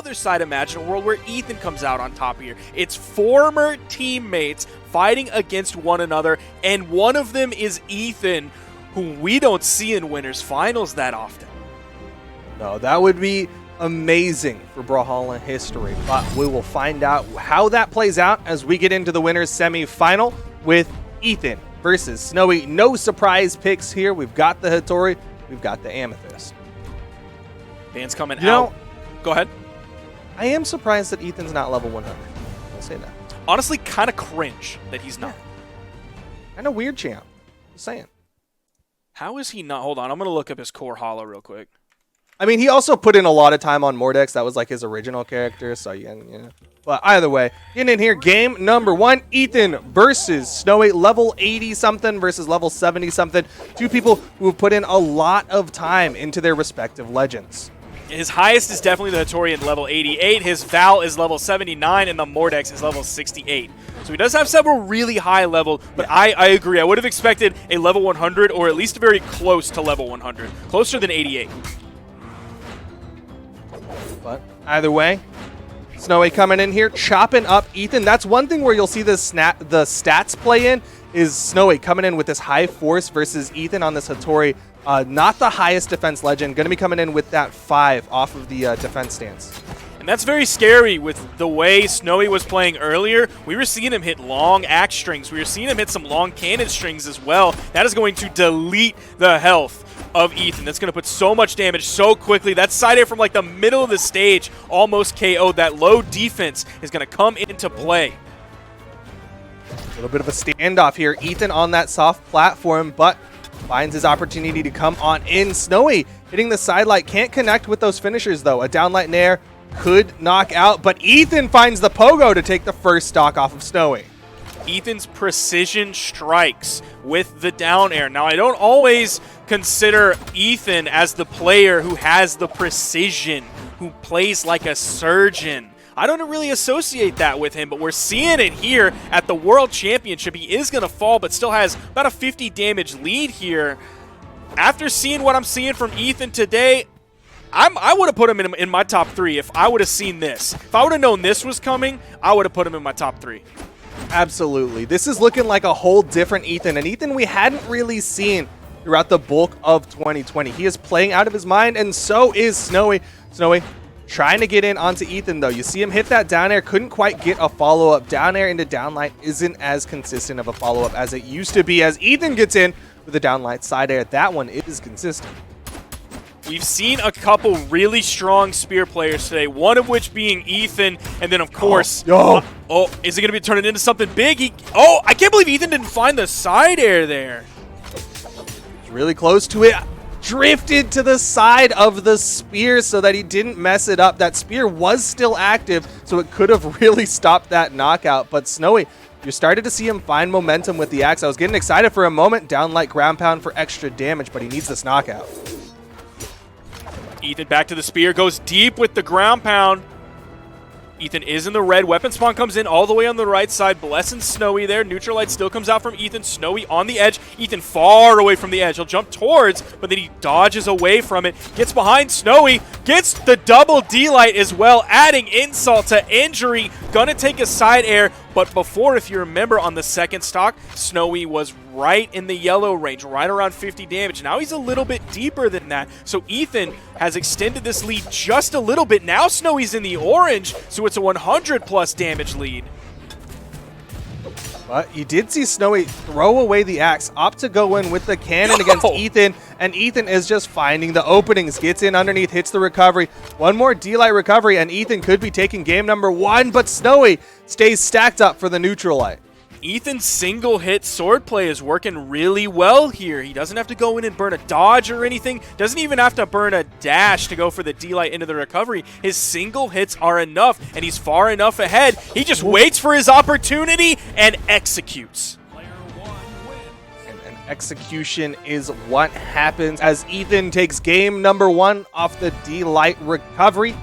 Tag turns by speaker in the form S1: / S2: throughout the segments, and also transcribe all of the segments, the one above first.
S1: other side, imagine a world where Ethan comes out on top here. It's former teammates fighting against one another, and one of them is Ethan, who we don't see in winners finals that often.
S2: No, that would be amazing for Brawlhalla history, but we will find out how that plays out as we get into the winners semi-final with Ethan versus Snowy. No surprise picks here. We've got the Hattori, we've got the Amethyst.
S1: Ban's coming out. Go ahead.
S2: I am surprised that Ethan's not level 100. I'll say that.
S1: Honestly, kind of cringe that he's not.
S2: Kind of weird champ. Just saying.
S1: How is he not? Hold on, I'm going to look up his core hollow real quick.
S2: I mean, he also put in a lot of time on Mordex. That was like his original character, so yeah. But either way, getting in here, game number 1, Ethan versus Snowy, level 80-something versus level 70-something. Two people who have put in a lot of time into their respective legends.
S1: His highest is definitely the Hattori at level 88. His Val is level 79, and the Mordex is level 68. So he does have several really high level, but I agree. I would have expected a level 100, or at least very close to level 100. Closer than 88.
S2: But either way, Snowy coming in here, chopping up Ethan. That's one thing where you'll see the stats play in, is Snowy coming in with this high force versus Ethan on this Hattori. Not the highest defense legend, going to be coming in with that 5 off of the defense stance.
S1: And that's very scary with the way Snowy was playing earlier. We were seeing him hit long axe strings. We were seeing him hit some long cannon strings as well. That is going to delete the health of Ethan. That's going to put so much damage so quickly. That side air from like the middle of the stage almost KO'd. That low defense is going to come into play.
S2: A little bit of a standoff here. Ethan on that soft platform, but finds his opportunity to come on in. Snowy hitting the side light. Can't connect with those finishers, though. A downlight nair could knock out, but Ethan finds the pogo to take the first stock off of Snowy.
S1: Ethan's precision strikes with the down air. Now, I don't always consider Ethan as the player who has the precision, who plays like a surgeon. I don't really associate that with him, but we're seeing it here at the World Championship. He is going to fall, but still has about a 50 damage lead here. After seeing what I'm seeing from Ethan today, I would have put him in my top 3 if I would have seen this. If I would have known this was coming, I would have put him in my top 3.
S2: Absolutely. This is looking like a whole different Ethan, and Ethan we hadn't really seen throughout the bulk of 2020. He is playing out of his mind, and so is Snowy. Snowy trying to get in onto Ethan, though. You see him hit that down air, couldn't quite get a follow-up. Down air into downlight isn't as consistent of a follow-up as it used to be, as Ethan gets in with a downlight side air. That one is consistent.
S1: We've seen a couple really strong spear players today, one of which being Ethan, and then, of course... Oh, is it going to be turning into something big? I can't believe Ethan didn't find the side air there.
S2: He's really close to it. Drifted to the side of the spear so that he didn't mess it up. That spear was still active, so it could have really stopped that knockout. But Snowy, you started to see him find momentum with the axe. I was getting excited for a moment. Down like ground pound for extra damage, but he needs this knockout.
S1: Ethan back to the spear, goes deep with the ground pound. Ethan is in the red. Weapon spawn comes in all the way on the right side. Blessing Snowy there. Neutral light still comes out from Ethan. Snowy on the edge. Ethan far away from the edge. He'll jump towards, but then he dodges away from it. Gets behind Snowy. Gets the double D-light as well, adding insult to injury. Gonna take a side air, but before, if you remember, on the second stock, Snowy was right in the yellow range, right around 50 damage. Now he's a little bit deeper than that, so Ethan has extended this lead just a little bit. Now Snowy's in the orange, so it's a 100-plus damage lead.
S2: But you did see Snowy throw away the axe, opt to go in with the cannon against Ethan, and Ethan is just finding the openings, gets in underneath, hits the recovery. One more D-Light recovery, and Ethan could be taking game number 1, but Snowy stays stacked up for the neutral light.
S1: Ethan's single-hit swordplay is working really well here. He doesn't have to go in and burn a dodge or anything. Doesn't even have to burn a dash to go for the D-Light into the recovery. His single hits are enough, and he's far enough ahead. He just waits for his opportunity and executes.
S2: And execution is what happens as Ethan takes game number 1 off the D-Light recovery.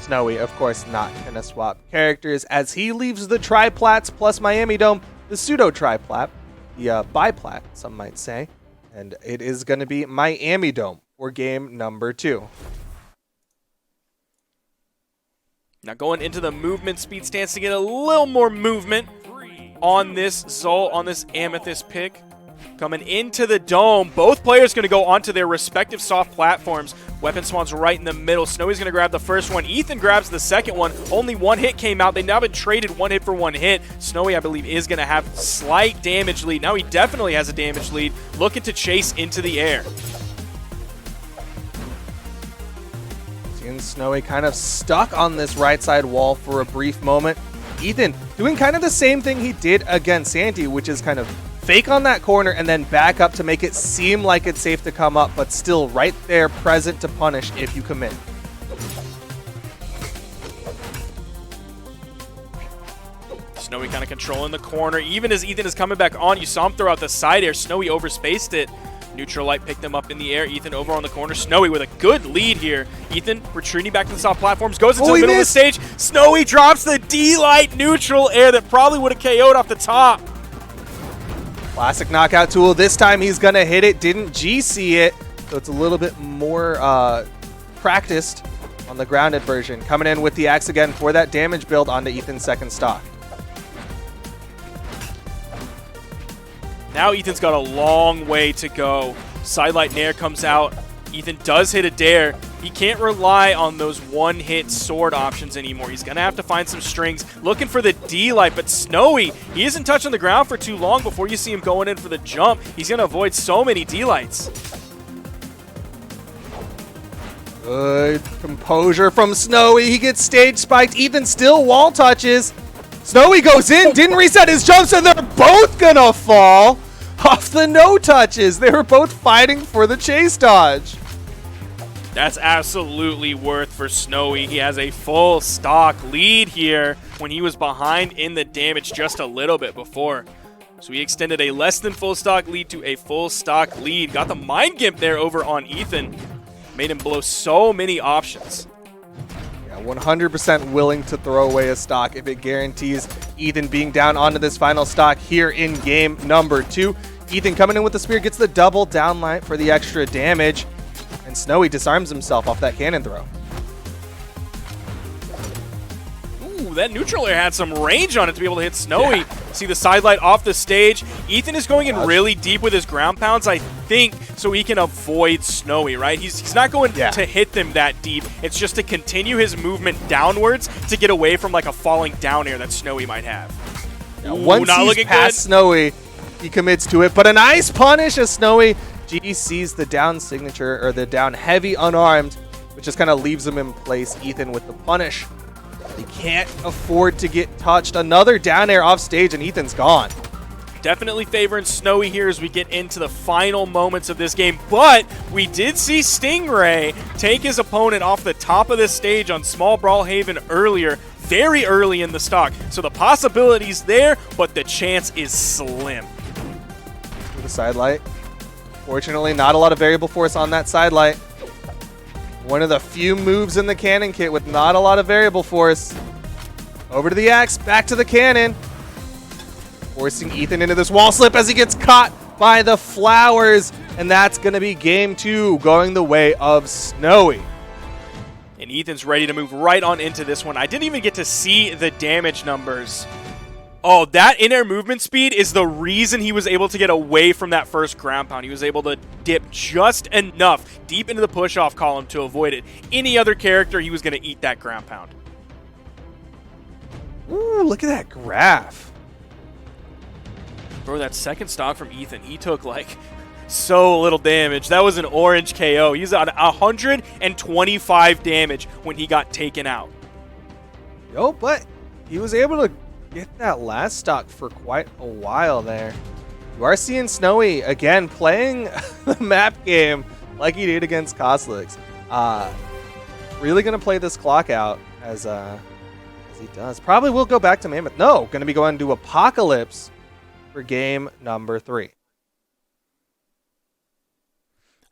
S2: Snowy, of course, not going to swap characters as he leaves the Triplats plus Miami Dome, the pseudo-triplat, the biplat, some might say. And it is going to be Miami Dome for game number 2.
S1: Now going into the movement speed stance to get a little more movement on this Zol, on this Amethyst pick. Coming into the dome, both players going to go onto their respective soft platforms. Weapon Spawn's right in the middle. Snowy's going to grab the first one. Ethan grabs the second one. Only one hit came out. They've now been traded one hit for one hit. Snowy, I believe, is going to have slight damage lead. Now he definitely has a damage lead. Looking to chase into the air.
S2: Seeing Snowy kind of stuck on this right side wall for a brief moment. Ethan doing kind of the same thing he did against Santi, which is kind of fake on that corner and then back up to make it seem like it's safe to come up, but still right there present to punish if you commit.
S1: Snowy kind of controlling the corner. Even as Ethan is coming back on, you saw him throw out the side air. Snowy overspaced it. Neutral Light picked him up in the air. Ethan over on the corner. Snowy with a good lead here. Ethan retreating back to the soft platforms. Goes into the middle of the stage. Snowy drops the D-Light neutral air that probably would have KO'd off the top.
S2: Classic knockout tool. This time he's going to hit it. Didn't GC it. So it's a little bit more practiced on the grounded version. Coming in with the axe again for that damage build onto Ethan's second stock.
S1: Now Ethan's got a long way to go. Sidelight Nair comes out. Ethan does hit a dare. He can't rely on those one-hit sword options anymore. He's going to have to find some strings. Looking for the D-Light, but Snowy, he isn't touching the ground for too long before you see him going in for the jump. He's going to avoid so many D-Lights.
S2: Good composure from Snowy. He gets stage spiked. Ethan still wall touches. Snowy goes in, didn't reset his jumps, and they're both going to fall off the no touches. They were both fighting for the chase dodge.
S1: That's absolutely worth for Snowy. He has a full stock lead here when he was behind in the damage just a little bit before. So he extended a less than full stock lead to a full stock lead. Got the Mind Gimp there over on Ethan. Made him blow so many options.
S2: Yeah, 100% willing to throw away a stock if it guarantees Ethan being down onto this final stock here in game number 2. Ethan coming in with the spear, gets the double downlight for the extra damage. And Snowy disarms himself off that cannon throw.
S1: Ooh, that neutral air had some range on it to be able to hit Snowy. Yeah. See the sidelight off the stage. Ethan is going in really deep with his ground pounds, I think, so he can avoid Snowy, right? He's not going to hit them that deep. It's just to continue his movement downwards to get away from like a falling down air that Snowy might have.
S2: Yeah, once he's past Snowy, he commits to it. But a nice punish as Snowy G sees the down signature, or the down heavy unarmed, which just kind of leaves him in place. Ethan with the punish. He can't afford to get touched. Another down air off stage and Ethan's gone.
S1: Definitely favoring Snowy here as we get into the final moments of this game. But we did see Stingray take his opponent off the top of this stage on Small Brawlhaven earlier, very early in the stock. So the possibility's there, but the chance is slim.
S2: With a sidelight. Fortunately, not a lot of variable force on that sidelight. One of the few moves in the cannon kit with not a lot of variable force. Over to the axe, back to the cannon. Forcing Ethan into this wall slip as he gets caught by the flowers. And that's going to be game 2 going the way of Snowy.
S1: And Ethan's ready to move right on into this one. I didn't even get to see the damage numbers. Oh, that in-air movement speed is the reason he was able to get away from that first ground pound. He was able to dip just enough deep into the push-off column to avoid it. Any other character, he was going to eat that ground pound.
S2: Ooh, look at that graph.
S1: Bro, that second stock from Ethan, he took like so little damage. That was an orange KO. He's on 125 damage when he got taken out.
S2: Yo, but he was able to get that last stock for quite a while there. You are seeing Snowy again playing the map game like he did against Koslix. Really going to play this clock out as he does. Probably will go back to Mammoth. No, going to be going to Apocalypse for game number 3.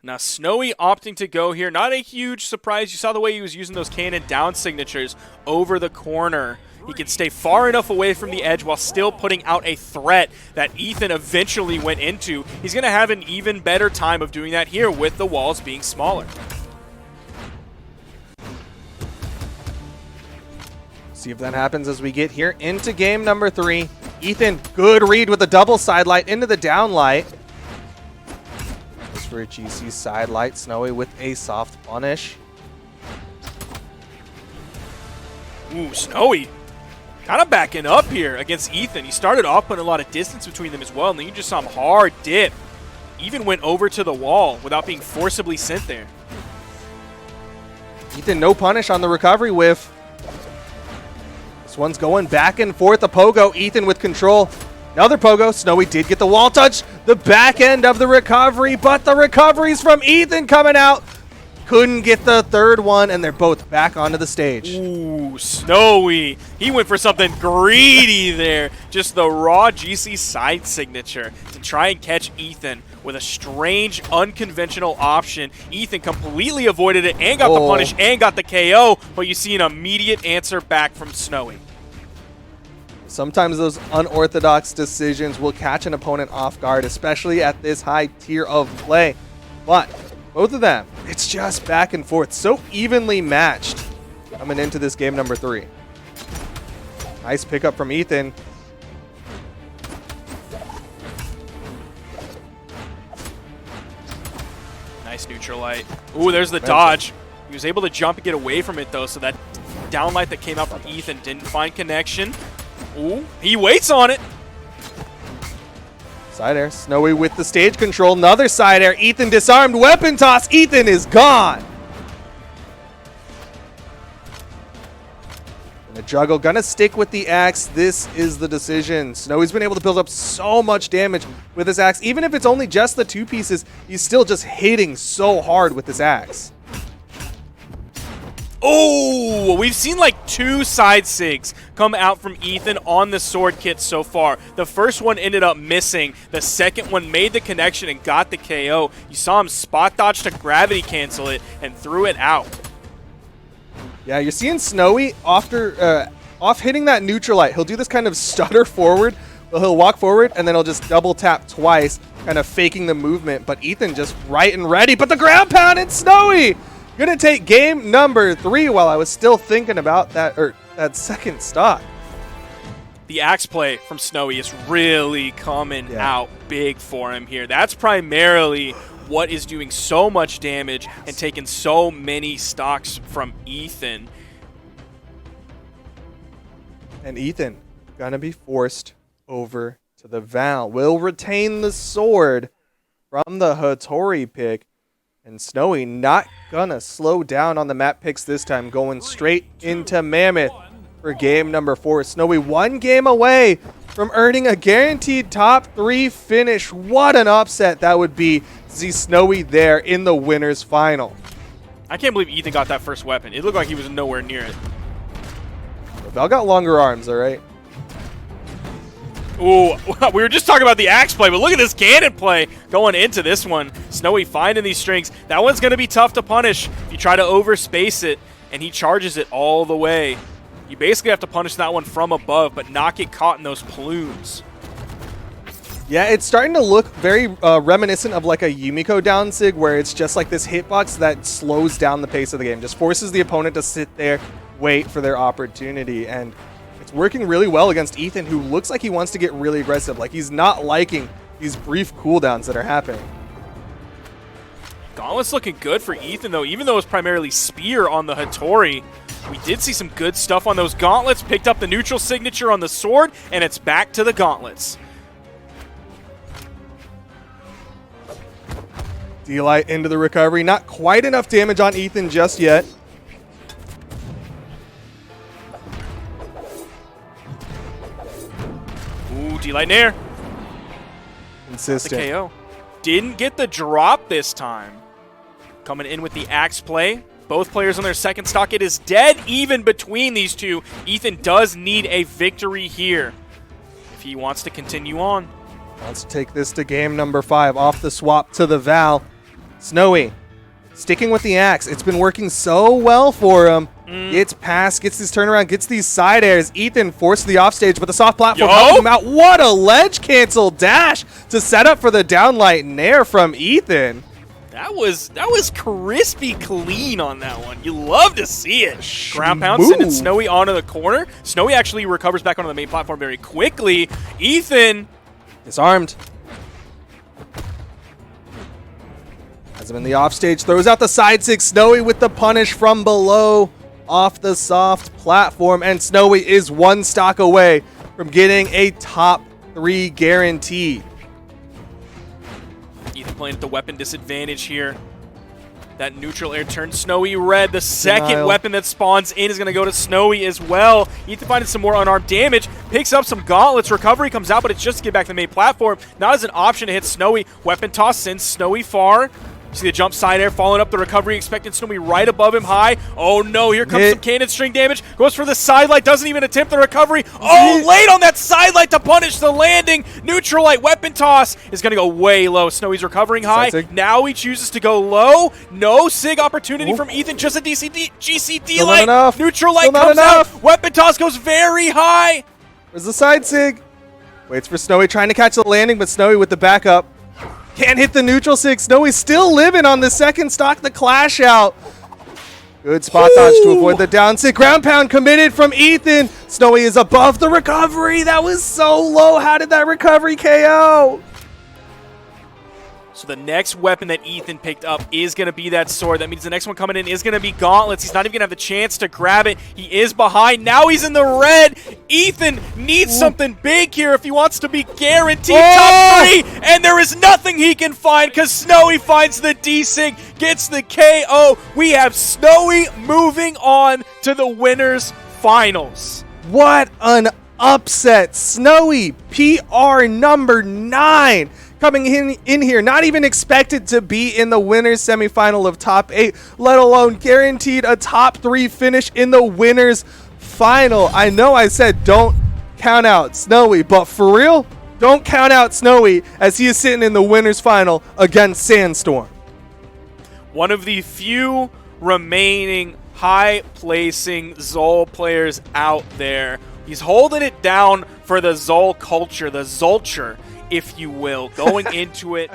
S1: Now, Snowy opting to go here. Not a huge surprise. You saw the way he was using those cannon down signatures over the corner. He can stay far enough away from the edge while still putting out a threat that Ethan eventually went into. He's going to have an even better time of doing that here with the walls being smaller.
S2: See if that happens as we get here into game number 3. Ethan, good read with the double side light into the down light. Goes for a GC side light. Snowy with a soft punish.
S1: Ooh, Snowy kind of backing up here against Ethan. He started off putting a lot of distance between them as well, and then you just saw him hard dip. Even went over to the wall without being forcibly sent there.
S2: Ethan, no punish on the recovery whiff. This one's going back and forth. A pogo. Ethan with control. Another pogo. Snowy did get the wall touch. The back end of the recovery, but the recoveries from Ethan coming out. Couldn't get the third one, and they're both back onto the stage.
S1: Ooh, Snowy. He went for something greedy there. Just the raw GC side signature to try and catch Ethan with a strange, unconventional option. Ethan completely avoided it and got the punish and got the KO, but you see an immediate answer back from Snowy.
S2: Sometimes those unorthodox decisions will catch an opponent off guard, especially at this high tier of play. But both of them, it's just back and forth, so evenly matched coming into this game number 3. Nice pickup from Ethan.
S1: Nice neutral light. Ooh, there's the dodge. He was able to jump and get away from it, though, so that down light that came out from Ethan didn't find connection. Ooh, he waits on it.
S2: Side air. Snowy with the stage control. Another side air. Ethan disarmed. Weapon toss. Ethan is gone. The juggle. Gonna stick with the axe. This is the decision. Snowy's been able to build up so much damage with his axe. Even if it's only just the 2 pieces, he's still just hitting so hard with his axe.
S1: Oh, we've seen like 2 side sigs come out from Ethan on the sword kit so far. The first one ended up missing. The second one made the connection and got the KO. You saw him spot dodge to gravity cancel it and threw it out.
S2: Yeah, you're seeing Snowy after off hitting that neutral light. He'll do this kind of stutter forward. He'll walk forward and then he'll just double tap twice, kind of faking the movement. But Ethan just right and ready. But the ground pound and Snowy gonna take game number 3 while I was still thinking about that second stock.
S1: The axe play from Snowy is really coming out big for him here. That's primarily what is doing so much damage and taking so many stocks from Ethan.
S2: And Ethan gonna be forced over to the Val. Will retain the sword from the Hattori pick. And Snowy not gonna slow down on the map picks this time, going straight into Mammoth for game number 4. Snowy 1 game away from earning a guaranteed top 3 finish. What an upset that would be to see Snowy there in the winner's final.
S1: I can't believe Ethan got that first weapon. It looked like he was nowhere near it.
S2: Val got longer arms, all right?
S1: Ooh, we were just talking about the axe play, but look at this cannon play going into this one. Snowy finding these strings. That one's going to be tough to punish if you try to overspace it, and he charges it all the way. You basically have to punish that one from above, but not get caught in those plumes.
S2: Yeah, it's starting to look very reminiscent of like a Yumiko down sig, where it's just like this hitbox that slows down the pace of the game, just forces the opponent to sit there, wait for their opportunity, and it's working really well against Ethan, who looks like he wants to get really aggressive. Like he's not liking these brief cooldowns that are happening.
S1: Gauntlet's looking good for Ethan, though. Even though it's primarily spear on the Hattori, we did see some good stuff on those gauntlets. Picked up the neutral signature on the sword, and it's back to the gauntlets.
S2: D-Light into the recovery. Not quite enough damage on Ethan just yet.
S1: Ooh, D-Light Nair.
S2: Consistent.
S1: The KO. Didn't get the drop this time. Coming in with the axe play. Both players on their second stock. It is dead even between these two. Ethan does need a victory here if he wants to continue on.
S2: Wants to take this to game number 5. Off the swap to the Val. Snowy sticking with the axe. It's been working so well for him. Gets past, gets this turnaround, gets these side airs. Ethan forced the offstage, but the soft platform helped him out. What a ledge cancel dash to set up for the downlight nair from Ethan.
S1: That was crispy clean on that one. You love to see it. Ground pound
S2: Schmoo.
S1: sending Snowy onto the corner. Snowy actually recovers back onto the main platform very quickly. Ethan
S2: disarmed. Has him in the offstage. Throws out the side six. Snowy with the punish from below off the soft platform. And Snowy is one stock away from getting a top 3 guarantee.
S1: Ethan playing at the weapon disadvantage here. That neutral air turn. Snowy red. The second weapon that spawns in is going to go to Snowy as well. Ethan finding some more unarmed damage. Picks up some gauntlets. Recovery comes out, but it's just to get back to the main platform. Not as an option to hit Snowy. Weapon toss sends Snowy far. See the jump side air following up the recovery, expecting Snowy right above him high. Oh no, here comes some cannon string damage. Goes for the sidelight, doesn't even attempt the recovery. Oh, late on that sidelight to punish the landing. Neutral light weapon toss is going to go way low. Snowy's recovering high. Now he chooses to go low. No SIG opportunity from Ethan, just a GCD light. Neutral light comes out. Weapon toss goes very high.
S2: Where's the side SIG? Waits for Snowy, trying to catch the landing, but Snowy with the backup. Can't hit the neutral SIG. Snowy still living on the second stock, the clash out. Good spot dodge to avoid the down SIG. Ground pound committed from Ethan. Snowy is above the recovery. That was so low. How did that recovery KO?
S1: So the next weapon that Ethan picked up is going to be that sword. That means the next one coming in is going to be gauntlets. He's not even going to have the chance to grab it. He is behind. Now he's in the red. Ethan needs something big here if he wants to be guaranteed top 3. And there is nothing he can find because Snowy finds the D-Sig, gets the KO. We have Snowy moving on to the winners finals.
S2: What an upset. Snowy, PR number 9. Coming in here, not even expected to be in the winners semifinal of top 8, let alone guaranteed a top 3 finish in the winners final. I know I said don't count out Snowy, but for real, don't count out Snowy as he is sitting in the winners final against Sandstorm.
S1: One of the few remaining high-placing Zol players out there. He's holding it down for the Zol culture, the Zolture, if you will, going into it.